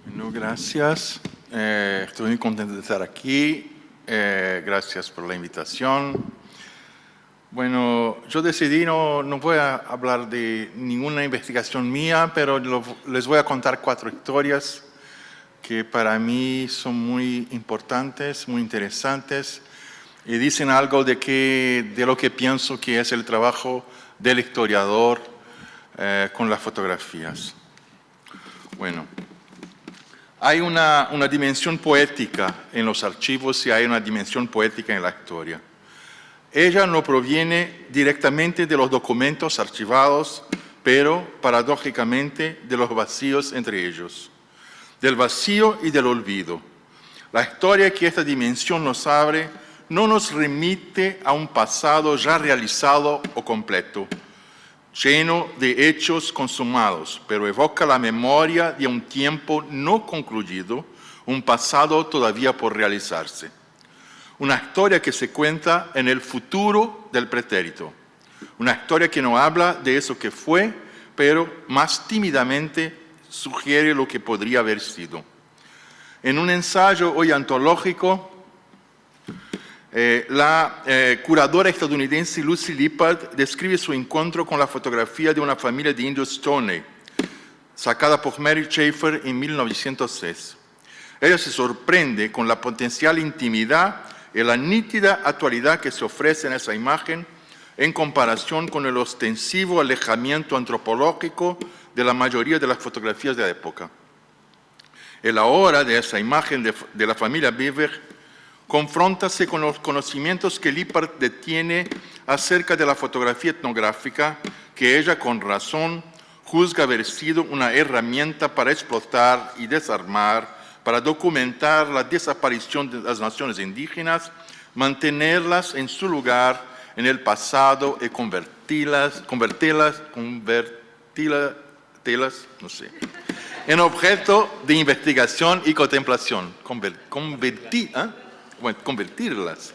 Bueno, gracias. Estoy muy contento de estar aquí. Gracias por la invitación. Bueno, yo decidí no voy a hablar de ninguna investigación mía, pero les voy a contar 4 historias que para mí son muy importantes, muy interesantes y dicen algo de lo que pienso que es el trabajo del historiador con las fotografías. Bueno. Hay una dimensión poética en los archivos y hay una dimensión poética en la historia. Ella no proviene directamente de los documentos archivados, pero paradójicamente de los vacíos entre ellos, del vacío y del olvido. La historia que esta dimensión nos abre no nos remite a un pasado ya realizado o completo, lleno de hechos consumados, pero evoca la memoria de un tiempo no concluido, un pasado todavía por realizarse. Una historia que se cuenta en el futuro del pretérito. Una historia que no habla de eso que fue, pero más tímidamente sugiere lo que podría haber sido. En un ensayo hoy antológico, la curadora estadounidense Lucy Lippard describe su encuentro con la fotografía de una familia de indios Stoney, sacada por Mary Schaefer en 1906. Ella se sorprende con la potencial intimidad y la nítida actualidad que se ofrece en esa imagen en comparación con el ostensivo alejamiento antropológico de la mayoría de las fotografías de la época. El ahora de esa imagen de la familia Beaver confróntase con los conocimientos que Lippard tiene acerca de la fotografía etnográfica, que ella con razón juzga haber sido una herramienta para explotar y desarmar, para documentar la desaparición de las naciones indígenas, mantenerlas en su lugar en el pasado y convertirlas en objeto de investigación y contemplación. Convertirlas.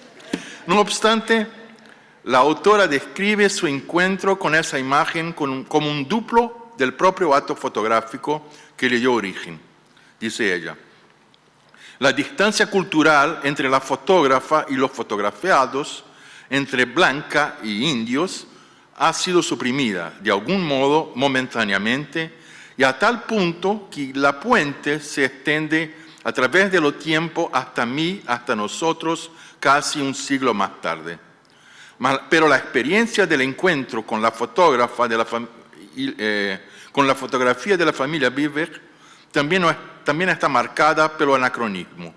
No obstante, la autora describe su encuentro con esa imagen como un duplo del propio acto fotográfico que le dio origen. Dice ella, la distancia cultural entre la fotógrafa y los fotografiados, entre blanca y indios, ha sido suprimida, de algún modo, momentáneamente, y a tal punto que la puente se extiende a través de los tiempos hasta mí, hasta nosotros, casi un siglo más tarde. Pero la experiencia del encuentro con la fotógrafa con la fotografía de la familia Beaver también está marcada por el anacronismo.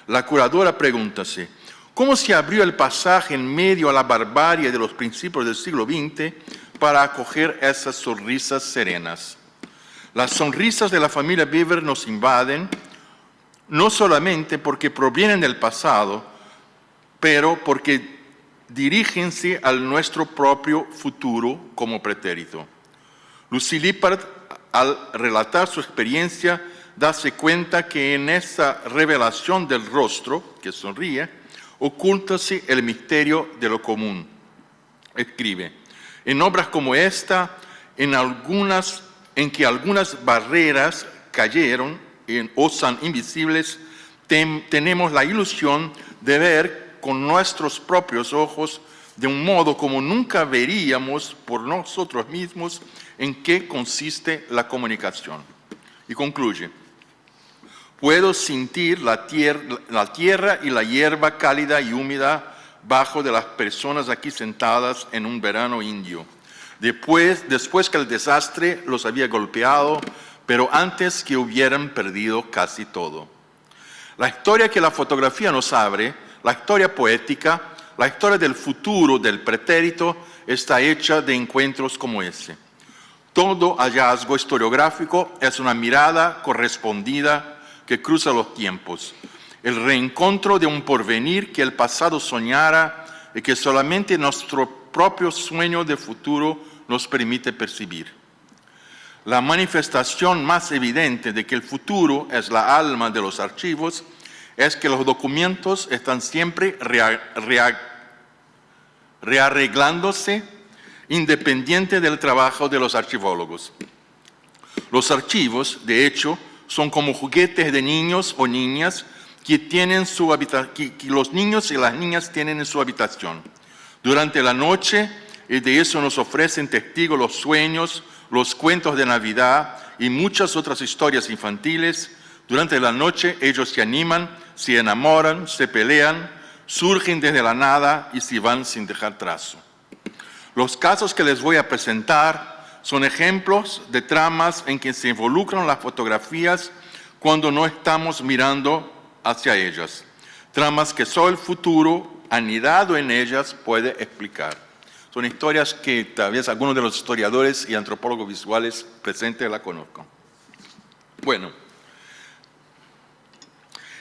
La curadora pregúntase, ¿cómo se abrió el pasaje en medio a la barbarie de los principios del siglo XX para acoger esas sonrisas serenas? Las sonrisas de la familia Beaver nos invaden, no solamente porque provienen del pasado, pero porque dirígense al nuestro propio futuro como pretérito. Lucy Lippard, al relatar su experiencia, darse cuenta que en esa revelación del rostro, que sonríe, ocúltase el misterio de lo común. Escribe, en obras como esta, en que algunas barreras cayeron, o son invisibles, tenemos la ilusión de ver con nuestros propios ojos de un modo como nunca veríamos por nosotros mismos en qué consiste la comunicación. Y concluye, puedo sentir la tierra y la hierba cálida y húmeda bajo de las personas aquí sentadas en un verano indio. Después que el desastre los había golpeado, pero antes que hubieran perdido casi todo. La historia que la fotografía nos abre, la historia poética, la historia del futuro del pretérito, está hecha de encuentros como ese. Todo hallazgo historiográfico es una mirada correspondida que cruza los tiempos, el reencuentro de un porvenir que el pasado soñara y que solamente nuestro propio sueño de futuro nos permite percibir. La manifestación más evidente de que el futuro es la alma de los archivos es que los documentos están siempre rearreglándose independiente del trabajo de los archivólogos. Los archivos, de hecho, son como juguetes de niños o niñas que los niños y las niñas tienen en su habitación. Durante la noche, y de eso nos ofrecen testigos los sueños, los cuentos de Navidad y muchas otras historias infantiles. Durante la noche ellos se animan, se enamoran, se pelean, surgen desde la nada y se van sin dejar trazo. Los casos que les voy a presentar son ejemplos de tramas en que se involucran las fotografías cuando no estamos mirando hacia ellas. Tramas que solo el futuro, anidado en ellas, puede explicar. Son historias que tal vez algunos de los historiadores y antropólogos visuales presentes la conozcan. Bueno,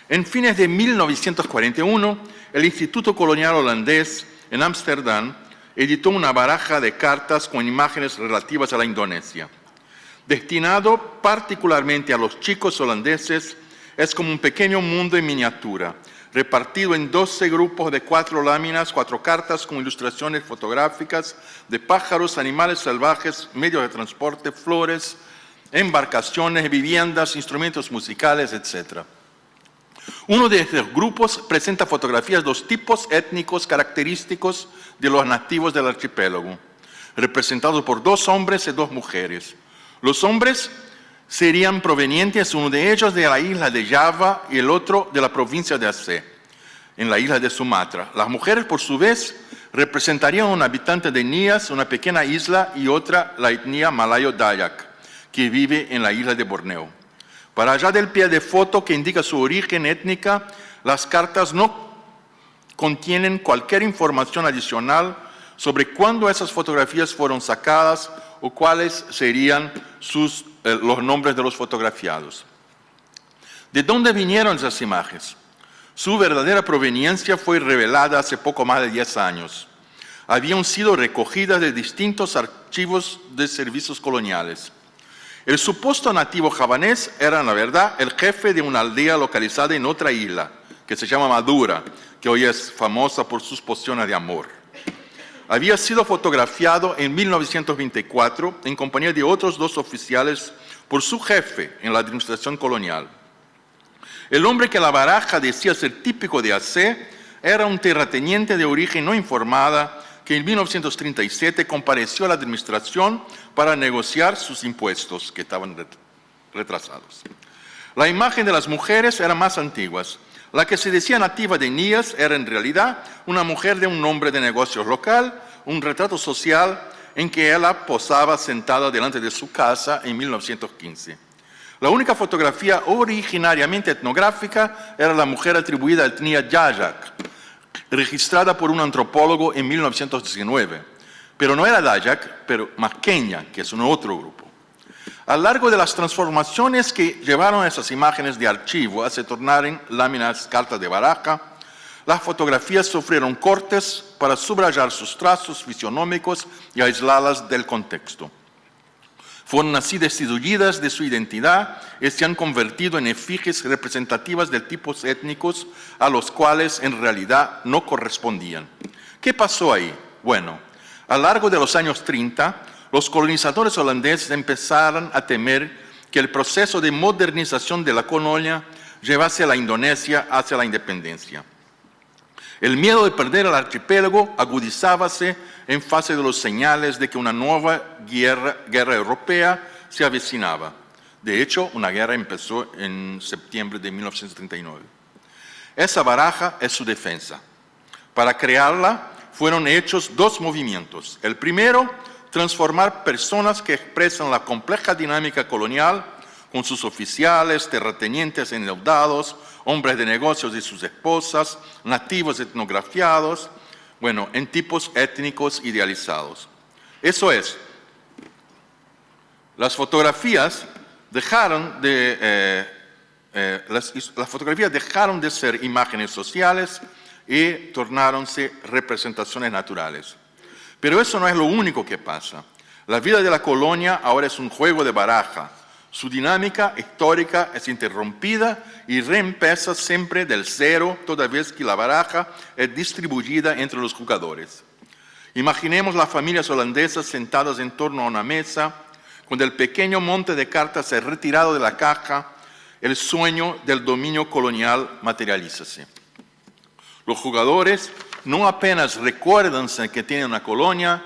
en fines de 1941, el Instituto Colonial Holandés en Ámsterdam editó una baraja de cartas con imágenes relativas a la Indonesia. Destinado particularmente a los chicos holandeses, es como un pequeño mundo en miniatura, repartido en 12 grupos de 4 láminas, 4 cartas con ilustraciones fotográficas de pájaros, animales salvajes, medios de transporte, flores, embarcaciones, viviendas, instrumentos musicales, etc. Uno de estos grupos presenta fotografías de los tipos étnicos característicos de los nativos del archipiélago, representados por 2 hombres y 2 mujeres. Los hombres serían provenientes, uno de ellos de la isla de Java y el otro de la provincia de Aceh, en la isla de Sumatra. Las mujeres, por su vez, representarían a un habitante de Nias, una pequeña isla, y otra, la etnia malayo-dayak, que vive en la isla de Borneo. Para allá del pie de foto que indica su origen étnica, las cartas no contienen cualquier información adicional sobre cuándo esas fotografías fueron sacadas o cuáles serían los nombres de los fotografiados. ¿De dónde vinieron esas imágenes? Su verdadera proveniencia fue revelada hace poco más de 10 años. Habían sido recogidas de distintos archivos de servicios coloniales. El supuesto nativo javanés era, en la verdad, el jefe de una aldea localizada en otra isla, que se llama Madura, que hoy es famosa por sus pociones de amor. Había sido fotografiado en 1924 en compañía de otros 2 oficiales por su jefe en la administración colonial. El hombre que la baraja decía ser típico de Aceh era un terrateniente de origen no informada que en 1937 compareció a la administración para negociar sus impuestos, que estaban retrasados. La imagen de las mujeres era más antigua. La que se decía nativa de Nias era en realidad una mujer de un hombre de negocios local, un retrato social en que ella posaba sentada delante de su casa en 1915. La única fotografía originariamente etnográfica era la mujer atribuida a etnia Dayak, registrada por un antropólogo en 1919. Pero no era Dayak, pero Maqueña, que es un otro grupo. A lo largo de las transformaciones que llevaron esas imágenes de archivo a se tornar en láminas cartas de baraja, las fotografías sufrieron cortes para subrayar sus trazos fisionómicos y aislarlas del contexto. Fueron así destituidas de su identidad y se han convertido en efigies representativas de tipos étnicos a los cuales en realidad no correspondían. ¿Qué pasó ahí? Bueno, a lo largo de los años 30, los colonizadores holandeses empezaron a temer que el proceso de modernización de la colonia llevase a la Indonesia hacia la independencia. El miedo de perder el archipiélago agudizábase en fase de los señales de que una nueva guerra europea se avecinaba. De hecho, una guerra empezó en septiembre de 1939. Esa baraja es su defensa. Para crearla fueron hechos 2 movimientos. El primero, transformar personas que expresan la compleja dinámica colonial con sus oficiales, terratenientes endeudados, hombres de negocios y sus esposas, nativos etnografiados, en tipos étnicos idealizados. Eso es, las fotografías dejaron de ser imágenes sociales y tornáronse representaciones naturales. Pero eso no es lo único que pasa. La vida de la colonia ahora es un juego de baraja. Su dinámica histórica es interrumpida y reempieza siempre del cero, toda vez que la baraja es distribuida entre los jugadores. Imaginemos las familias holandesas sentadas en torno a una mesa, cuando el pequeño monte de cartas es retirado de la caja el sueño del dominio colonial materialízase. Los jugadores no apenas recuerdan que tienen una colonia,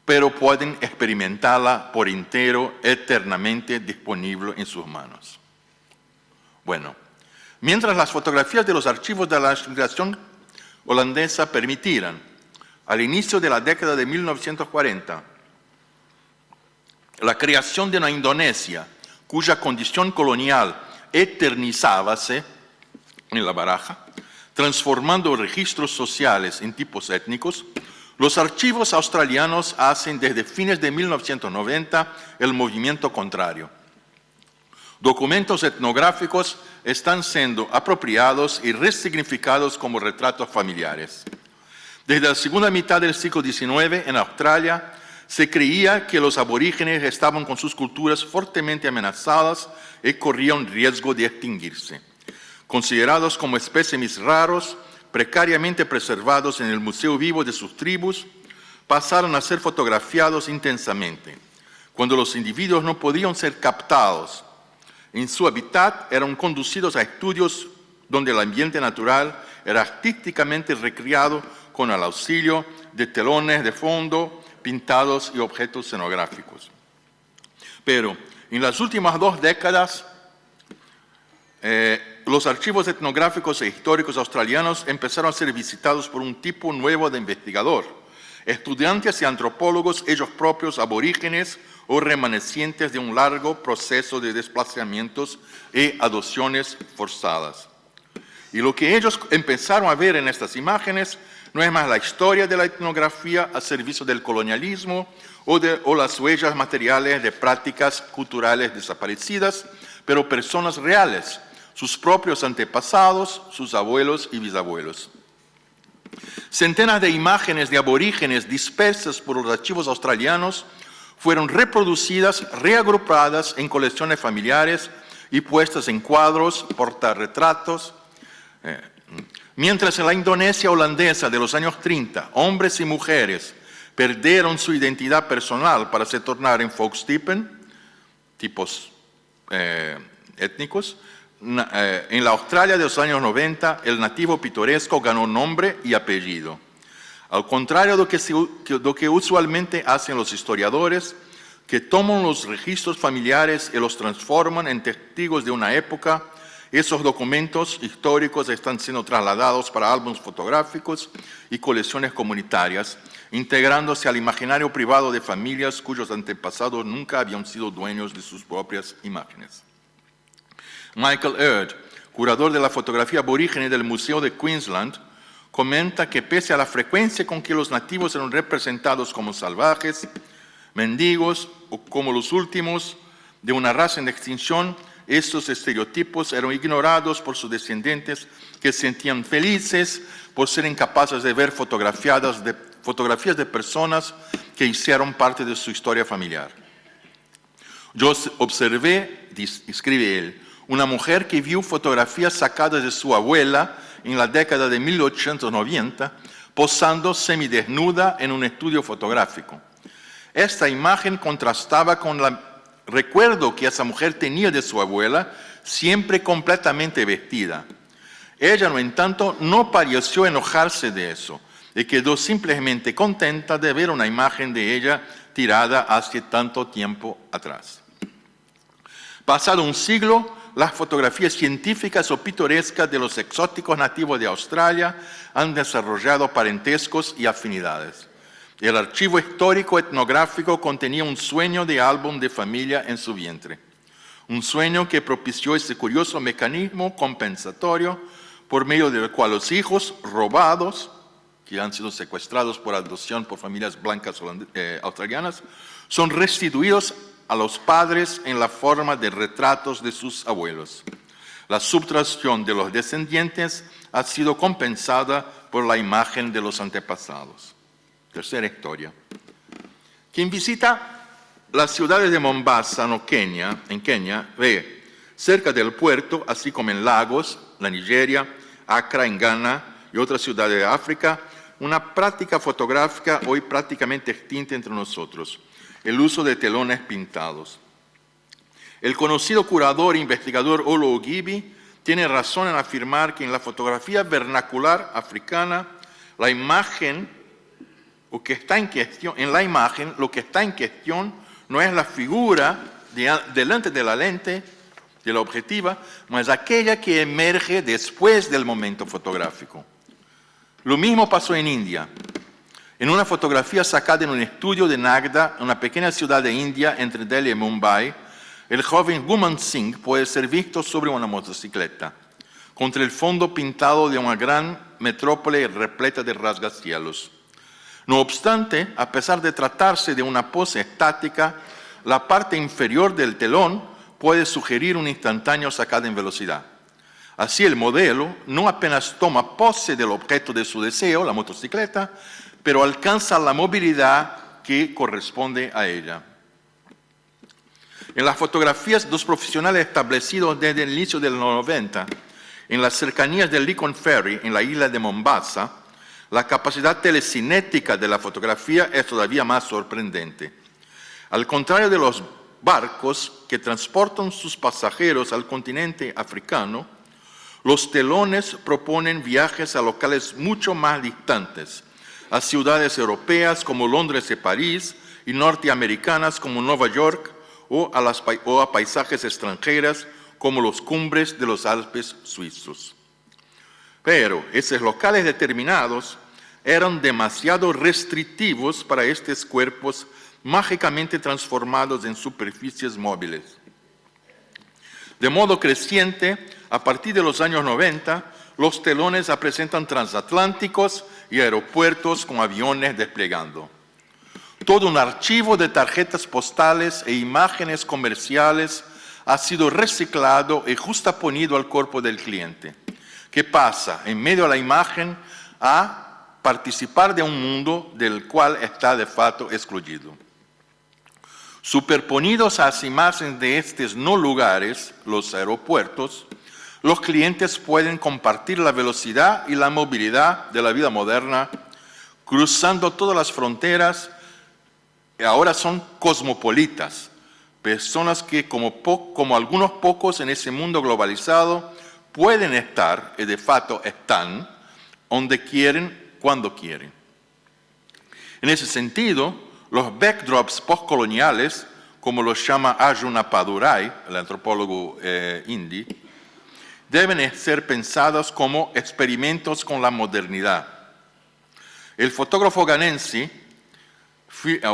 pero pueden experimentarla por entero, eternamente disponible en sus manos. Bueno, mientras las fotografías de los archivos de la migración holandesa permitieran, al inicio de la década de 1940, la creación de una Indonesia cuya condición colonial eternizábase en la baraja, transformando registros sociales en tipos étnicos, los archivos australianos hacen desde fines de 1990 el movimiento contrario. Documentos etnográficos están siendo apropiados y resignificados como retratos familiares. Desde la segunda mitad del siglo XIX, en Australia, se creía que los aborígenes estaban con sus culturas fuertemente amenazadas y corrían riesgo de extinguirse. Considerados como espécimes raros, precariamente preservados en el museo vivo de sus tribus, pasaron a ser fotografiados intensamente. Cuando los individuos no podían ser captados en su hábitat, eran conducidos a estudios donde el ambiente natural era artísticamente recreado con el auxilio de telones de fondo, pintados y objetos escenográficos. Pero en las últimas 2 décadas, los archivos etnográficos e históricos australianos empezaron a ser visitados por un tipo nuevo de investigador, estudiantes y antropólogos, ellos propios aborígenes o remanescentes de un largo proceso de desplazamientos y adopciones forzadas. Y lo que ellos empezaron a ver en estas imágenes no es más la historia de la etnografía a servicio del colonialismo o las huellas materiales de prácticas culturales desaparecidas, pero personas reales, sus propios antepasados, sus abuelos y bisabuelos. Centenas de imágenes de aborígenes dispersas por los archivos australianos fueron reproducidas, reagrupadas en colecciones familiares y puestas en cuadros, portarretratos. Mientras en la Indonesia holandesa de los años 30, hombres y mujeres perdieron su identidad personal para se tornar en volkstypen, tipos étnicos, en la Australia de los años 90, el nativo pintoresco ganó nombre y apellido. Al contrario de lo que usualmente hacen los historiadores, que toman los registros familiares y los transforman en testigos de una época, esos documentos históricos están siendo trasladados para álbumes fotográficos y colecciones comunitarias, integrándose al imaginario privado de familias cuyos antepasados nunca habían sido dueños de sus propias imágenes. Michael Aird, curador de la fotografía aborígene del Museo de Queensland, comenta que pese a la frecuencia con que los nativos eran representados como salvajes, mendigos o como los últimos de una raza en extinción, estos estereotipos eran ignorados por sus descendientes que se sentían felices por ser incapaces de ver fotografías de personas que hicieron parte de su historia familiar. Yo observé, escribe él, una mujer que vio fotografías sacadas de su abuela en la década de 1890, posando semidesnuda en un estudio fotográfico. Esta imagen contrastaba con el recuerdo que esa mujer tenía de su abuela, siempre completamente vestida. Ella, no en tanto, no pareció enojarse de eso y quedó simplemente contenta de ver una imagen de ella tirada hace tanto tiempo atrás. Pasado un siglo, las fotografías científicas o pintorescas de los exóticos nativos de Australia han desarrollado parentescos y afinidades. El archivo histórico etnográfico contenía un sueño de álbum de familia en su vientre. Un sueño que propició ese curioso mecanismo compensatorio por medio del cual los hijos robados, que han sido secuestrados por adopción por familias blancas australianas, son restituidos a los padres en la forma de retratos de sus abuelos. La subtracción de los descendientes ha sido compensada por la imagen de los antepasados. Tercera historia. Quien visita las ciudades de Mombasa, en Kenia, ve cerca del puerto, así como en Lagos, la Nigeria, Accra, en Ghana y otras ciudades de África, una práctica fotográfica hoy prácticamente extinta entre nosotros, el uso de telones pintados. El conocido curador e investigador Olo Ogibi tiene razón en afirmar que en la fotografía vernacular africana, la imagen, lo que está en cuestión no es la figura delante de la lente, de la objetiva, mas aquella que emerge después del momento fotográfico. Lo mismo pasó en India. En una fotografía sacada en un estudio de Nagda, una pequeña ciudad de India entre Delhi y Mumbai, el joven Guman Singh puede ser visto sobre una motocicleta, contra el fondo pintado de una gran metrópole repleta de rascacielos. No obstante, a pesar de tratarse de una pose estática, la parte inferior del telón puede sugerir un instantáneo sacado en velocidad. Así el modelo no apenas toma pose del objeto de su deseo, la motocicleta, pero alcanza la movilidad que corresponde a ella. En las fotografías, dos profesionales establecidos desde el inicio de los 90, en las cercanías del Lincoln Ferry, en la isla de Mombasa, la capacidad telecinética de la fotografía es todavía más sorprendente. Al contrario de los barcos que transportan sus pasajeros al continente africano, los telones proponen viajes a locales mucho más distantes, a ciudades europeas como Londres y París, y norteamericanas como Nueva York, o a paisajes extranjeros como los cumbres de los Alpes suizos. Pero esos locales determinados eran demasiado restrictivos para estos cuerpos mágicamente transformados en superficies móviles. De modo creciente, a partir de los años 90, los telones presentan transatlánticos y aeropuertos con aviones desplegando. Todo un archivo de tarjetas postales e imágenes comerciales ha sido reciclado y justaponido al cuerpo del cliente, que pasa, en medio de la imagen, a participar de un mundo del cual está de facto excluido. Superponidos a las imágenes de estos no lugares, los aeropuertos, los clientes pueden compartir la velocidad y la movilidad de la vida moderna, cruzando todas las fronteras. Ahora son cosmopolitas, personas que como algunos pocos en ese mundo globalizado pueden estar, y de facto están, donde quieren, cuando quieren. En ese sentido, los backdrops postcoloniales, como los llama Arjun Appadurai, el antropólogo hindi, deben ser pensados como experimentos con la modernidad. El fotógrafo ghanense,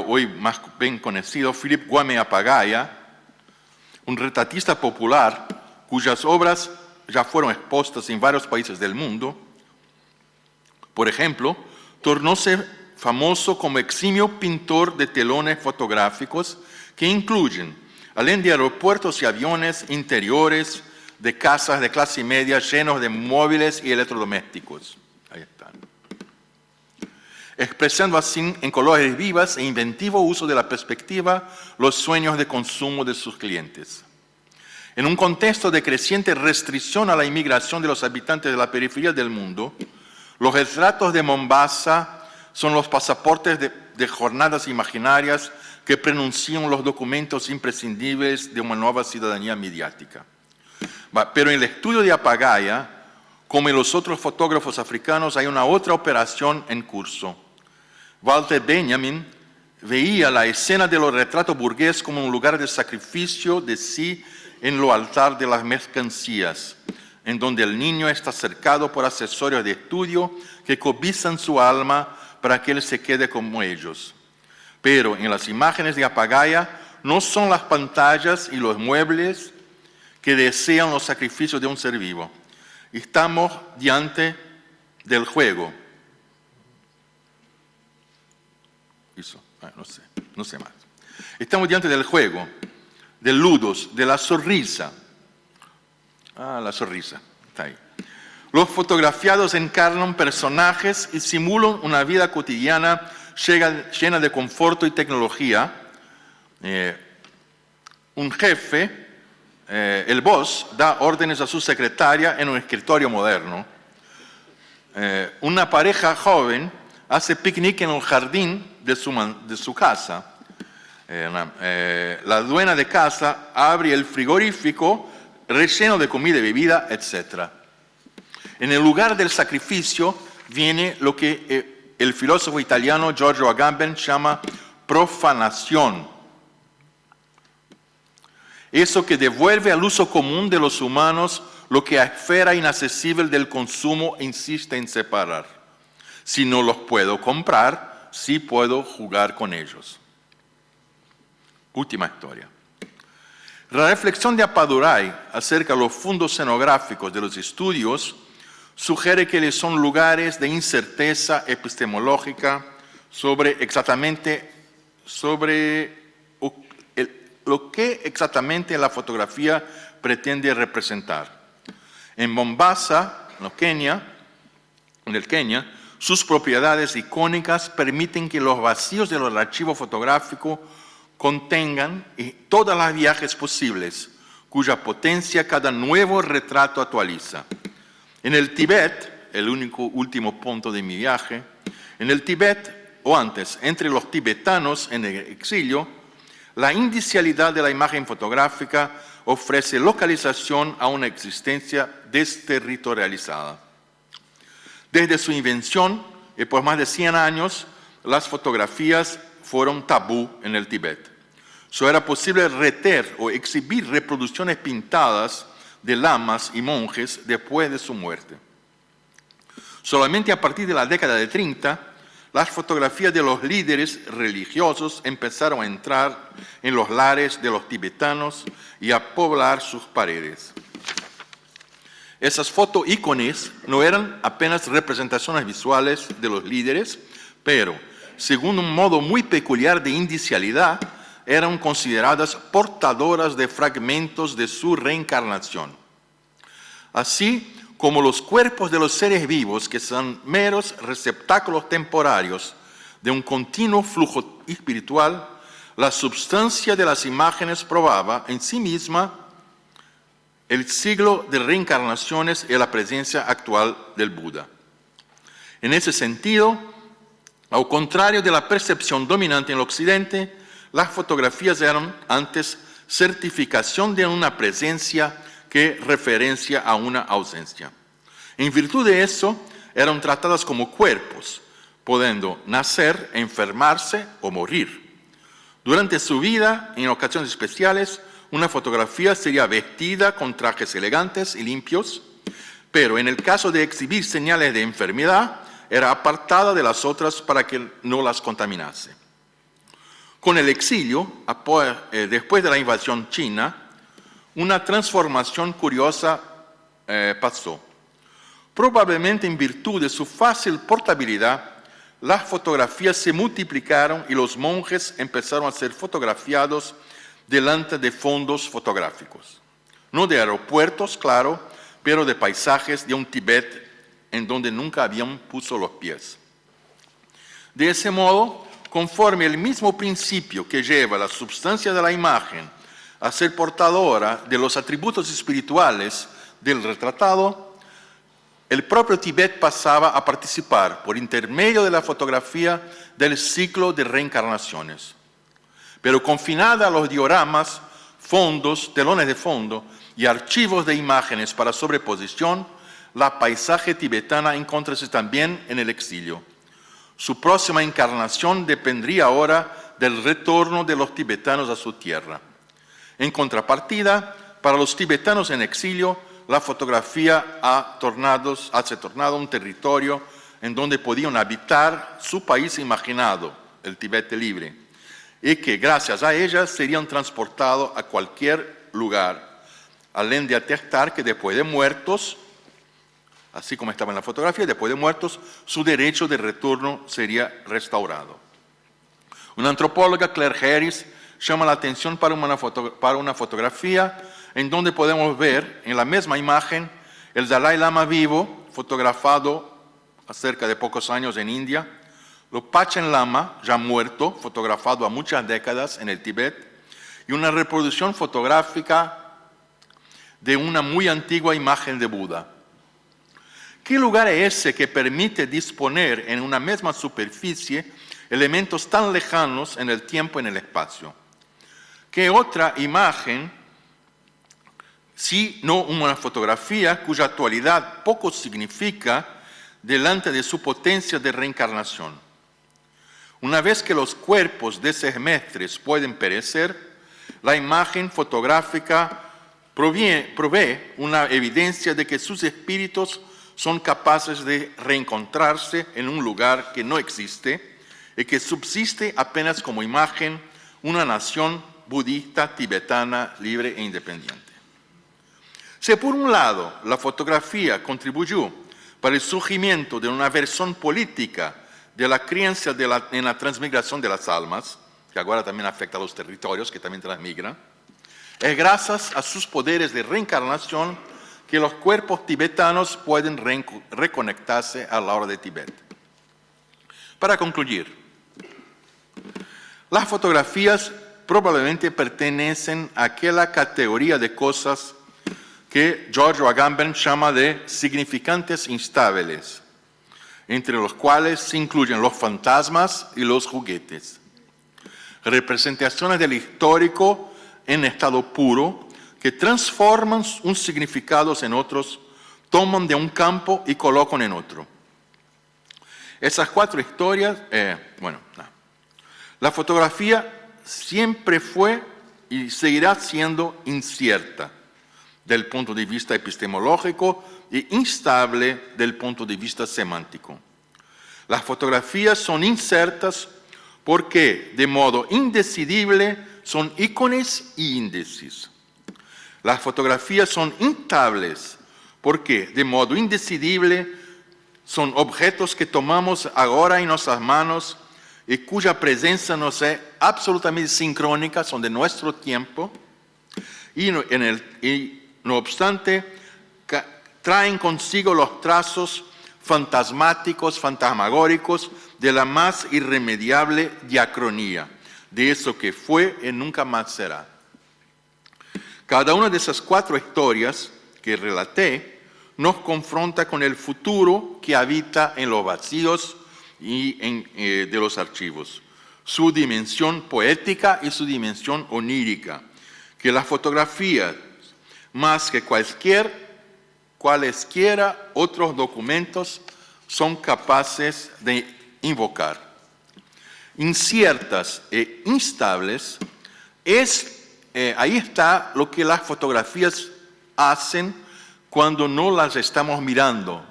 hoy más bien conocido, Philip Gwame Apagaya, un retratista popular cuyas obras ya fueron expuestas en varios países del mundo, por ejemplo, tornóse famoso como eximio pintor de telones fotográficos que incluyen, além de aeropuertos y aviones, interiores de casas de clase media llenos de móviles y electrodomésticos. Ahí están. Expresando así en colores vivas e inventivo uso de la perspectiva los sueños de consumo de sus clientes. En un contexto de creciente restricción a la inmigración de los habitantes de la periferia del mundo, los retratos de Mombasa son los pasaportes de jornadas imaginarias que pronuncian los documentos imprescindibles de una nueva ciudadanía mediática. Pero en el estudio de Apagaya, como en los otros fotógrafos africanos, hay una otra operación en curso. Walter Benjamin veía la escena de los retratos burgueses como un lugar de sacrificio de sí en lo altar de las mercancías, en donde el niño está cercado por accesorios de estudio que cobizan su alma para que él se quede como ellos. Pero en las imágenes de Apagaya no son las pantallas y los muebles que desean los sacrificios de un ser vivo. Estamos diante del juego. Eso, no sé más. Estamos diante del juego, del ludos, de la sonrisa. La sonrisa, está ahí. Los fotografiados encarnan personajes y simulan una vida cotidiana llena de conforto y tecnología. Un jefe, el boss, da órdenes a su secretaria en un escritorio moderno. Una pareja joven hace picnic en el jardín de su casa. La dueña de casa abre el frigorífico relleno de comida y bebida, etc. En el lugar del sacrificio viene lo que el filósofo italiano Giorgio Agamben llama profanación. Eso que devuelve al uso común de los humanos lo que a esfera inaccesible del consumo insiste en separar. Si no los puedo comprar, sí puedo jugar con ellos. Última historia. La reflexión de Appadurai acerca de los fondos escenográficos de los estudios sugiere que son lugares de incerteza epistemológica sobre lo que exactamente la fotografía pretende representar. En Mombasa, en el Kenia, sus propiedades icónicas permiten que los vacíos del archivo fotográfico contengan todas las viajes posibles, cuya potencia cada nuevo retrato actualiza. En el Tíbet, el último punto de mi viaje, en el Tíbet, o antes, entre los tibetanos en el exilio, la indicialidad de la imagen fotográfica ofrece localización a una existencia desterritorializada. Desde su invención, y por más de 100 años, las fotografías fueron tabú en el Tíbet. Solo era posible reter o exhibir reproducciones pintadas de lamas y monjes después de su muerte. Solamente a partir de la década de 30, las fotografías de los líderes religiosos empezaron a entrar en los lares de los tibetanos y a poblar sus paredes. Esas fotoícones no eran apenas representaciones visuales de los líderes, pero, según un modo muy peculiar de indicialidad, eran consideradas portadoras de fragmentos de su reencarnación. Así como los cuerpos de los seres vivos, que son meros receptáculos temporarios de un continuo flujo espiritual, la substancia de las imágenes probaba en sí misma el siglo de reencarnaciones y la presencia actual del Buda. En ese sentido, al contrario de la percepción dominante en el Occidente, las fotografías eran antes certificación de una presencia que referencia a una ausencia. En virtud de eso, eran tratadas como cuerpos, pudiendo nacer, enfermarse o morir. Durante su vida, en ocasiones especiales, una fotografía sería vestida con trajes elegantes y limpios, pero en el caso de exhibir señales de enfermedad, era apartada de las otras para que no las contaminase. Con el exilio, después de la invasión china, una transformación curiosa pasó. Probablemente en virtud de su fácil portabilidad, las fotografías se multiplicaron y los monjes empezaron a ser fotografiados delante de fondos fotográficos. No de aeropuertos, claro, pero de paisajes de un Tíbet en donde nunca habían puesto los pies. De ese modo, conforme el mismo principio que lleva la substancia de la imagen a ser portadora de los atributos espirituales del retratado, el propio Tíbet pasaba a participar, por intermedio de la fotografía, del ciclo de reencarnaciones. Pero confinada a los dioramas, fondos, telones de fondo y archivos de imágenes para sobreposición, la paisaje tibetana encontrase también en el exilio. Su próxima encarnación dependría ahora del retorno de los tibetanos a su tierra. En contrapartida, para los tibetanos en exilio, la fotografía se ha tornado un territorio en donde podían habitar su país imaginado, el Tíbet libre, y que gracias a ella serían transportados a cualquier lugar, além de atestar que después de muertos, así como estaba en la fotografía, después de muertos, su derecho de retorno sería restaurado. Una antropóloga, Claire Harris, llama la atención para una fotografía en donde podemos ver en la misma imagen el Dalai Lama vivo, fotografado acerca de pocos años en India, los Panchen Lama, ya muerto, fotografado a muchas décadas en el Tíbet, y una reproducción fotográfica de una muy antigua imagen de Buda. ¿Qué lugar es ese que permite disponer en una misma superficie elementos tan lejanos en el tiempo y en el espacio. ¿Qué otra imagen, si no una fotografía cuya actualidad poco significa delante de su potencia de reencarnación? Una vez que los cuerpos de semestres pueden perecer, la imagen fotográfica provee una evidencia de que sus espíritus son capaces de reencontrarse en un lugar que no existe y que subsiste apenas como imagen una nación budista tibetana libre e independiente. Si por un lado la fotografía contribuyó para el surgimiento de una versión política de la creencia en la transmigración de las almas, que ahora también afecta a los territorios que también transmigran, es gracias a sus poderes de reencarnación que los cuerpos tibetanos pueden reconectarse a la hora de Tibet. Para concluir, las fotografías probablemente pertenecen a aquella categoría de cosas que Giorgio Agamben llama de significantes instables, entre los cuales se incluyen los fantasmas y los juguetes. Representaciones del histórico en estado puro que transforman un significado en otros, toman de un campo y colocan en otro. Esas cuatro historias, la fotografía siempre fue y seguirá siendo incierta del punto de vista epistemológico e instable del punto de vista semántico. Las fotografías son inciertas porque de modo indecidible son íconos y índices. Las fotografías son instables porque de modo indecidible son objetos que tomamos ahora en nuestras manos y cuya presencia nos es absolutamente sincrónica, son de nuestro tiempo y no obstante traen consigo los trazos fantasmáticos, fantasmagóricos de la más irremediable diacronía, de eso que fue y nunca más será. Cada una de esas cuatro historias que relaté nos confronta con el futuro que habita en los vacíos de los archivos, su dimensión poética y su dimensión onírica, que la fotografía, más que cualesquiera otros documentos, son capaces de invocar. Inciertas e instables, ahí está lo que las fotografías hacen cuando no las estamos mirando,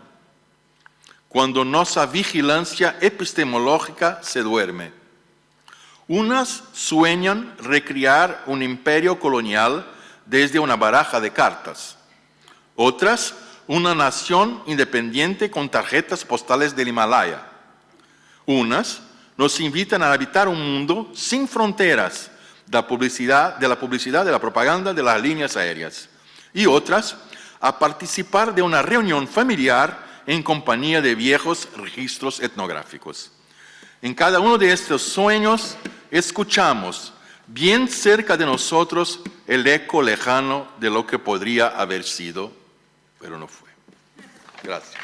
cuando nuestra vigilancia epistemológica se duerme. Unas sueñan recrear un imperio colonial desde una baraja de cartas. Otras, una nación independiente con tarjetas postales del Himalaya. Unas nos invitan a habitar un mundo sin fronteras de la publicidad, de la propaganda, de las líneas aéreas. Y otras, a participar de una reunión familiar en compañía de viejos registros etnográficos. En cada uno de estos sueños escuchamos bien cerca de nosotros el eco lejano de lo que podría haber sido, pero no fue. Gracias.